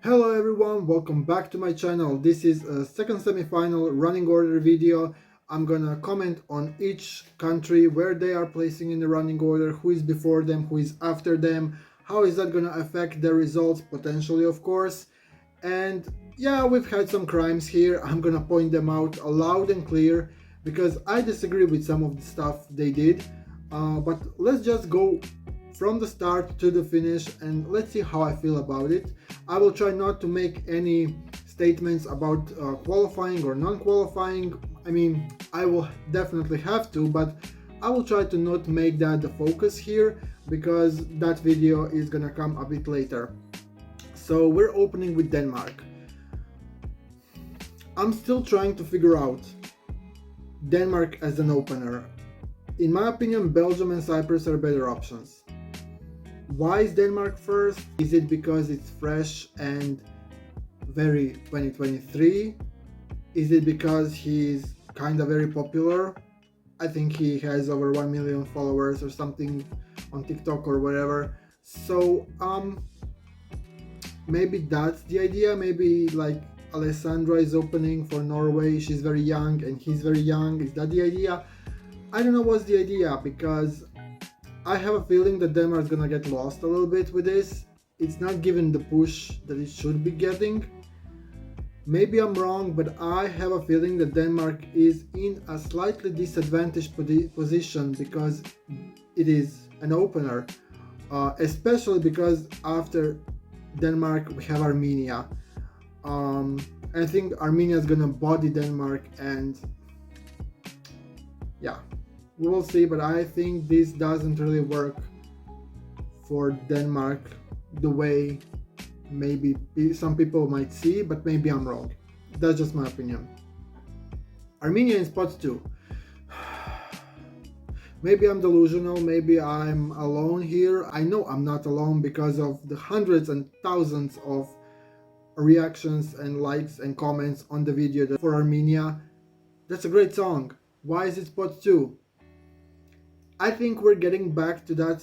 Hello everyone, welcome back to my channel. This is a second semi-final running order video. I'm gonna comment on each country, where they are placing in the running order, who is before them, who is after them, how is that gonna affect the results, potentially of course. And yeah, we've had some crimes here. I'm gonna point them out loud and clear because I disagree with some of the stuff they did. But let's just go from the start to the finish and let's see how I feel about it. I will try not to make any statements about qualifying or non-qualifying. I mean, I will definitely have to, but I will try to not make that the focus here because that video is gonna come a bit later. So we're opening with Denmark. I'm still trying to figure out Denmark as an opener. In my opinion, Belgium and Cyprus are better options. Why is Denmark first? Is it because it's fresh and very 2023? Is it because he's kind of very popular? I think he has over 1 million followers or something on TikTok or whatever. So maybe that's the idea. Maybe like Alessandra is opening for Norway. She's very young and he's very young. Is that the idea? I don't know what's the idea, because I have a feeling that Denmark's gonna get lost a little bit with this. It's not given the push that it should be getting. Maybe I'm wrong, but I have a feeling that Denmark is in a slightly disadvantaged position because it is an opener. Especially because after Denmark we have Armenia. I think Armenia is gonna body Denmark, and yeah, we will see, but I think this doesn't really work for Denmark the way maybe some people might see, but maybe I'm wrong. That's just my opinion. Armenia in spot 2. Maybe I'm delusional, maybe I'm alone here. I know I'm not alone because of the hundreds and thousands of reactions and likes and comments on the video for Armenia. That's a great song. Why is it spot 2? I think we're getting back to that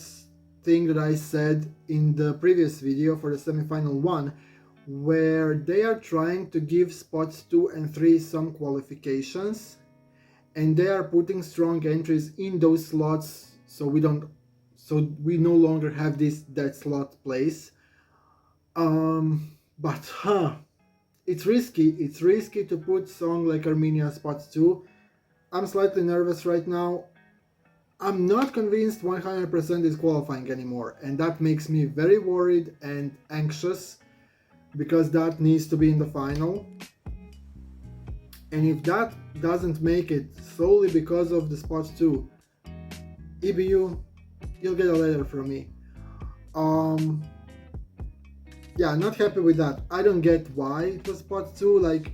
thing that I said in the previous video for the semifinal one, where they are trying to give spots 2 and 3 some qualifications, and they are putting strong entries in those slots, so we no longer have this dead slot place. But it's risky to put song like Armenia spots 2. I'm slightly nervous right now. I'm not convinced 100% is qualifying anymore, and that makes me very worried and anxious because that needs to be in the final. And if that doesn't make it solely because of the spots 2, EBU, you'll get a letter from me. Yeah, not happy with that. I don't get why it was spots 2. Like,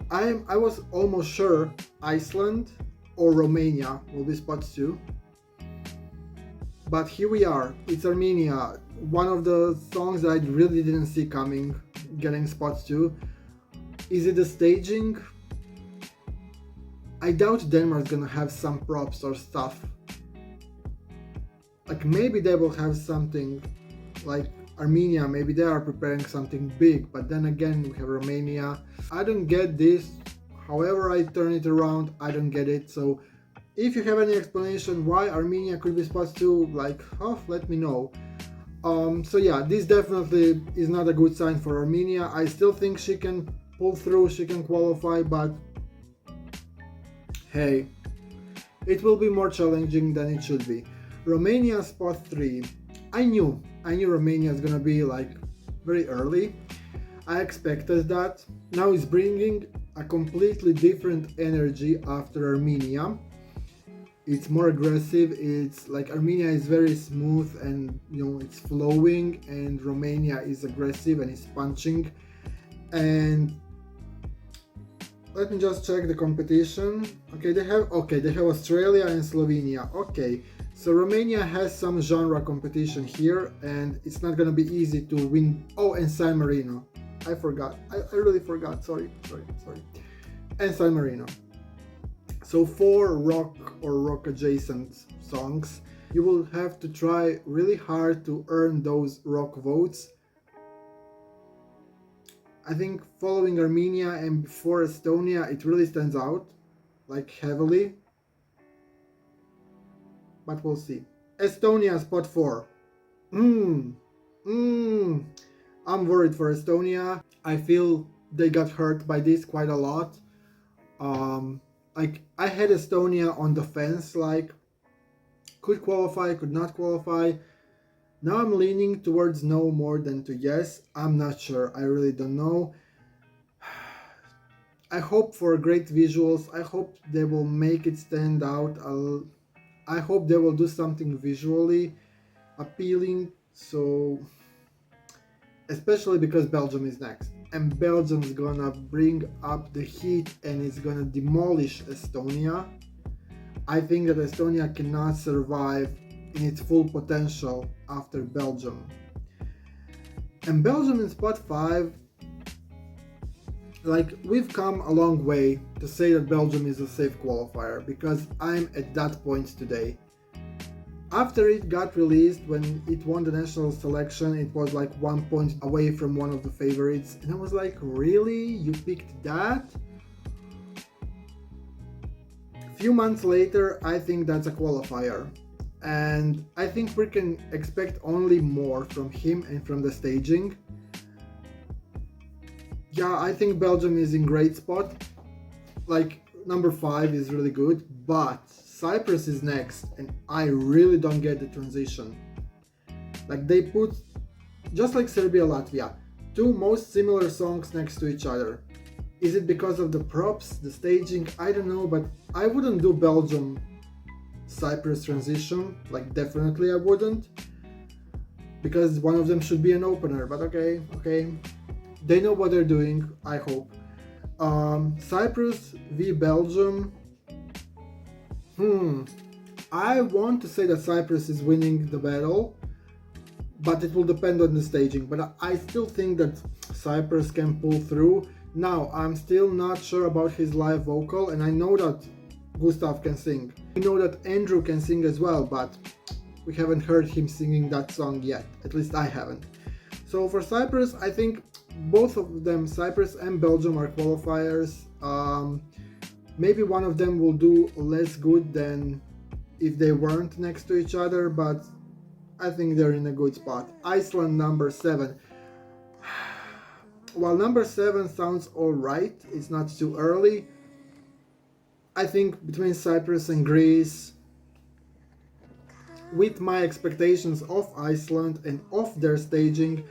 I was almost sure Iceland or Romania will be spots 2, but here we are. It's Armenia, one of the songs that I really didn't see coming, getting spots 2. Is it the staging? I doubt Denmark's gonna have some props or stuff. Like, maybe they will have something like Armenia, maybe they are preparing something big, but then again we have Romania. I don't get this. However I turn it around, I don't get it. So if you have any explanation why Armenia could be spots 2, like, let me know. So yeah, this definitely is not a good sign for Armenia. I still think she can pull through, she can qualify, but hey, it will be more challenging than it should be. Romania spot 3. I knew Romania is gonna be like very early. I expected that. Now it's bringing a completely different energy after Armenia. It's more aggressive. It's like Armenia is very smooth and it's flowing, and Romania is aggressive and is punching. And let me just check the competition. Okay, they have Australia and Slovenia. Okay, so Romania has some genre competition here, and it's not gonna be easy to win. Oh, and San Marino. I forgot. I really forgot. Sorry. And San Marino. So 4 rock or rock adjacent songs. You will have to try really hard to earn those rock votes. I think following Armenia and before Estonia, it really stands out, like heavily. But we'll see. Estonia, spot 4. Hmm. Hmm. I'm worried for Estonia. I feel they got hurt by this quite a lot. Like I had Estonia on the fence, like could qualify, could not qualify. Now I'm leaning towards no more than to yes. I'm not sure. I really don't know. I hope for great visuals. I hope they will make it stand out. I hope they will do something visually appealing. So, especially because Belgium is next. And Belgium's gonna bring up the heat and it's gonna demolish Estonia. I think that Estonia cannot survive in its full potential after Belgium. And Belgium in spot 5, like we've come a long way to say that Belgium is a safe qualifier because I'm at that point today. After it got released, when it won the national selection, it was like 1 point away from one of the favorites. And I was like, really? You picked that? A few months later, I think that's a qualifier. And I think we can expect only more from him and from the staging. Yeah, I think Belgium is in great spot. Like, number 5 is really good, but Cyprus is next, and I really don't get the transition. Like they put, just like Serbia, Latvia, 2 most similar songs next to each other. Is it because of the props, the staging? I don't know, but I wouldn't do Belgium Cyprus transition. Like definitely I wouldn't, because one of them should be an opener. But okay, they know what they're doing. I hope. Cyprus v Belgium. I want to say that Cyprus is winning the battle, but it will depend on the staging. But I still think that Cyprus can pull through. Now, I'm still not sure about his live vocal, and I know that Gustav can sing. We know that Andrew can sing as well, but we haven't heard him singing that song yet. At least I haven't. So for Cyprus, I think both of them, Cyprus and Belgium, are qualifiers. Maybe one of them will do less good than if they weren't next to each other, but I think they're in a good spot. Iceland, number 7. While number 7 sounds alright, it's not too early. I think between Cyprus and Greece, with my expectations of Iceland and of their staging,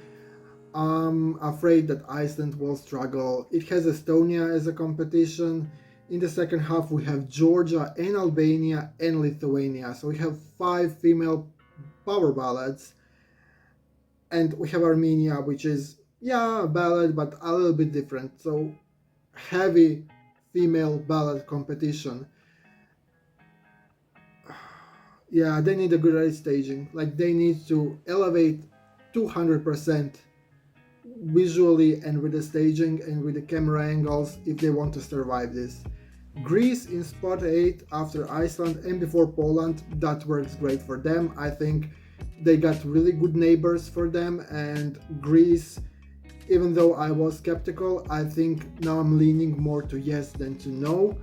I'm afraid that Iceland will struggle. It has Estonia as a competition. In the second half we have Georgia and Albania and Lithuania. So we have 5 female power ballads. And we have Armenia, which is, yeah, a ballad, but a little bit different. So heavy female ballad competition. Yeah, they need a good staging. Like they need to elevate 200% visually and with the staging and with the camera angles if they want to survive this. Greece in spot 8 after Iceland and before Poland, that works great for them. I think they got really good neighbors for them, and Greece, even though I was skeptical, I think now I'm leaning more to yes than to no.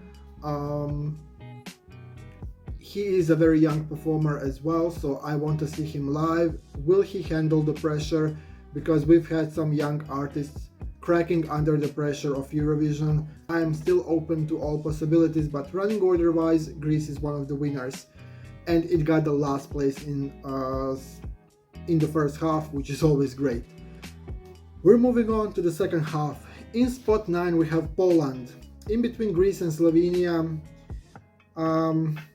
He is a very young performer as well, so I want to see him live. Will he handle the pressure? Because we've had some young artists cracking under the pressure of Eurovision. I am still open to all possibilities, but running order wise, Greece is one of the winners, and it got the last place in the first half, which is always great. We're moving on to the second half. In spot 9 we have Poland. In between Greece and Slovenia,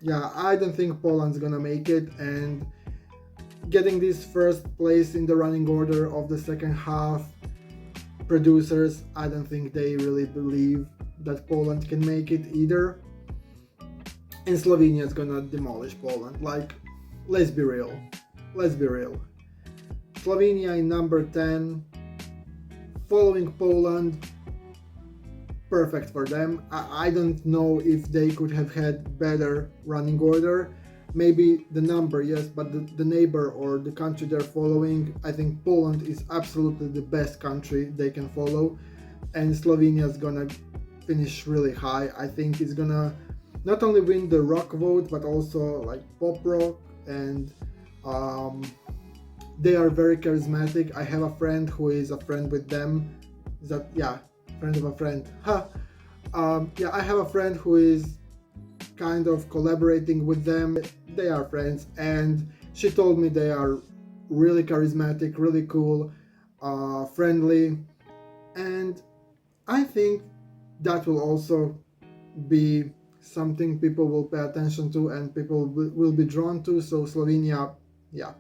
yeah, I don't think Poland's gonna make it, and getting this first place in the running order of the second half, producers, I don't think they really believe that Poland can make it either. And Slovenia is gonna demolish Poland. Like, let's be real. Slovenia in number 10, following Poland, perfect for them. I don't know if they could have had better running order. Maybe the number, yes, but the neighbor or the country they're following, I think Poland is absolutely the best country they can follow. and Slovenia is gonna finish really high. I think it's gonna not only win the rock vote but also like pop rock, and they are very charismatic. I have a friend who is a friend with them. Is that, yeah, friend of a friend? Yeah, I have a friend who is kind of collaborating with them. They are friends, and she told me they are really charismatic, really cool, friendly, and I think that will also be something people will pay attention to and people will be drawn to. So Slovenia, yeah.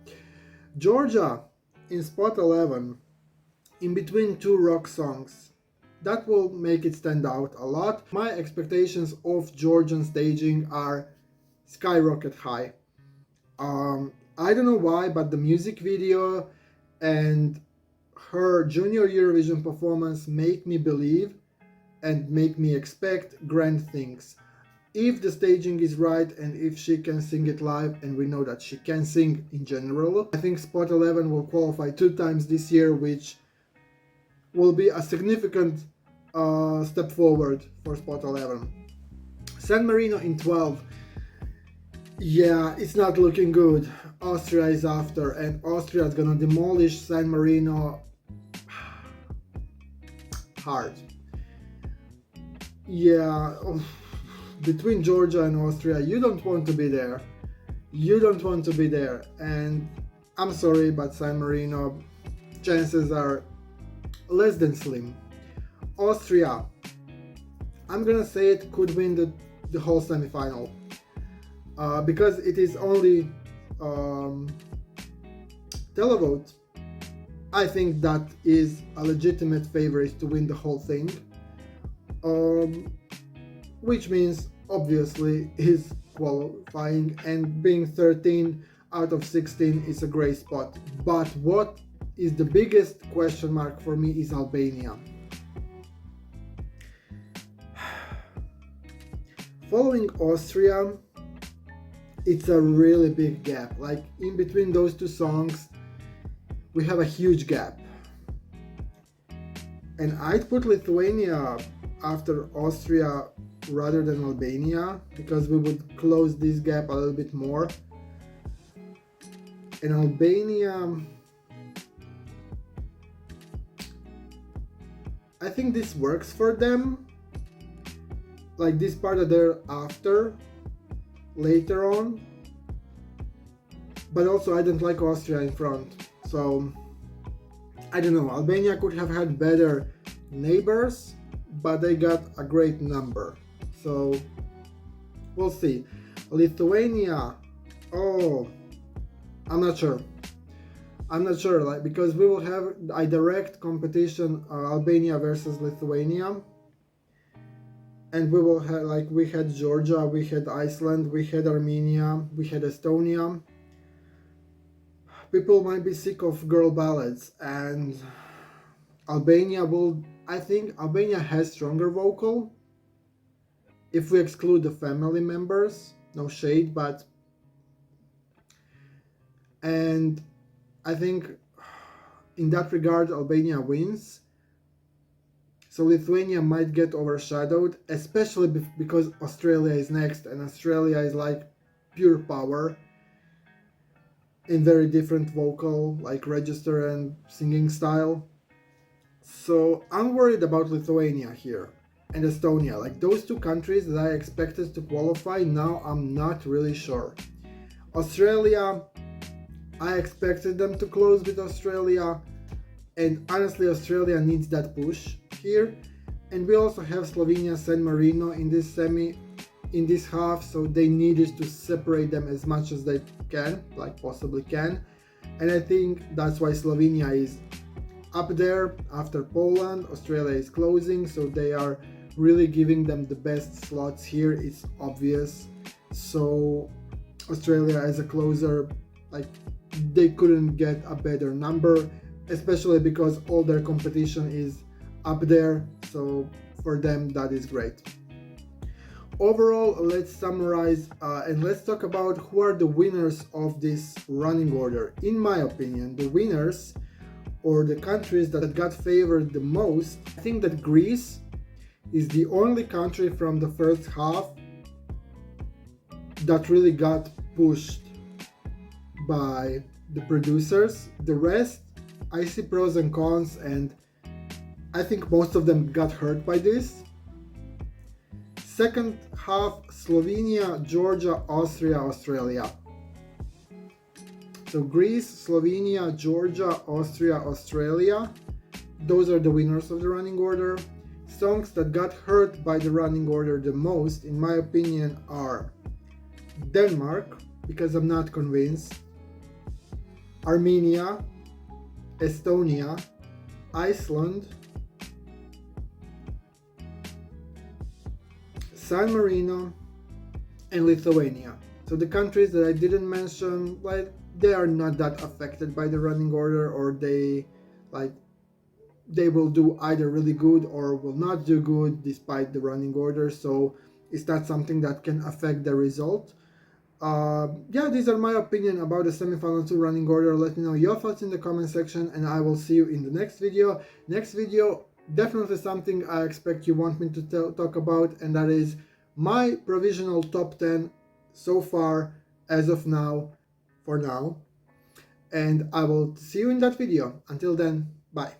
Georgia in spot 11, in between two rock songs. That will make it stand out a lot. My expectations of Georgian staging are skyrocket high. I don't know why, but the music video and her junior Eurovision performance make me believe and make me expect grand things. If the staging is right and if she can sing it live, and we know that she can sing in general, I think spot 11 will qualify 2 times this year, which will be a significant step forward for spot 11. San Marino in 12. Yeah, it's not looking good. Austria is after, and Austria is gonna demolish San Marino hard. Yeah, between Georgia and Austria, you don't want to be there. You don't want to be there. And I'm sorry, but San Marino, chances are less than slim. Austria, I'm gonna say it could win the whole semifinal. Because it is only televote, I think that is a legitimate favorite to win the whole thing. Which means obviously is qualifying, and being 13 out of 16 is a great spot. But what is the biggest question mark for me is Albania. Following Austria, it's a really big gap. Like in between those two songs, we have a huge gap. And I'd put Lithuania after Austria rather than Albania, because we would close this gap a little bit more. And Albania, I think this works for them. Like this part that they're after later on. But also I don't like Austria in front. So I don't know. Albania could have had better neighbors, but they got a great number. So we'll see. Lithuania, oh, I'm not sure. Like, because we will have a direct competition, Albania versus Lithuania, and we will have, like, we had Georgia, we had Iceland, we had Armenia, we had Estonia. People might be sick of girl ballads, and Albania will. I think Albania has stronger vocal. If we exclude the family members, no shade, but. And I think in that regard, Albania wins. So Lithuania might get overshadowed, especially because Australia is next, and Australia is like pure power in very different vocal, like register and singing style. So I'm worried about Lithuania here and Estonia. Like those two countries that I expected to qualify, now I'm not really sure. Australia, I expected them to close with Australia, and honestly Australia needs that push here. And we also have Slovenia, San Marino in this semi, in this half, so they needed to separate them as much as they can, like possibly can. And I think that's why Slovenia is up there after Poland. Australia is closing, so they are really giving them the best slots here, it's obvious. So Australia as a closer, like they couldn't get a better number, especially because all their competition is up there, so for them that is great. Overall, let's summarize and let's talk about who are the winners of this running order. In my opinion, the winners or the countries that got favored the most, I think that Greece is the only country from the first half that really got pushed by the producers. The rest, I see pros and cons, and I think most of them got hurt by this. Second half, Slovenia, Georgia, Austria, Australia. So Greece, Slovenia, Georgia, Austria, Australia. Those are the winners of the running order. Songs that got hurt by the running order the most, in my opinion, are Denmark, because I'm not convinced, Armenia, Estonia, Iceland, San Marino, and Lithuania. So the countries that I didn't mention, like, they are not that affected by the running order, or they will do either really good or will not do good despite the running order. So it's not something that can affect the result. Yeah, these are my opinion about the semifinal 2 running order. Let me know your thoughts in the comment section, and I will see you in the next video. Next video, definitely something I expect you want me to talk about, and that is my provisional top 10 so far as of now, for now. And I will see you in that video. Until then, bye.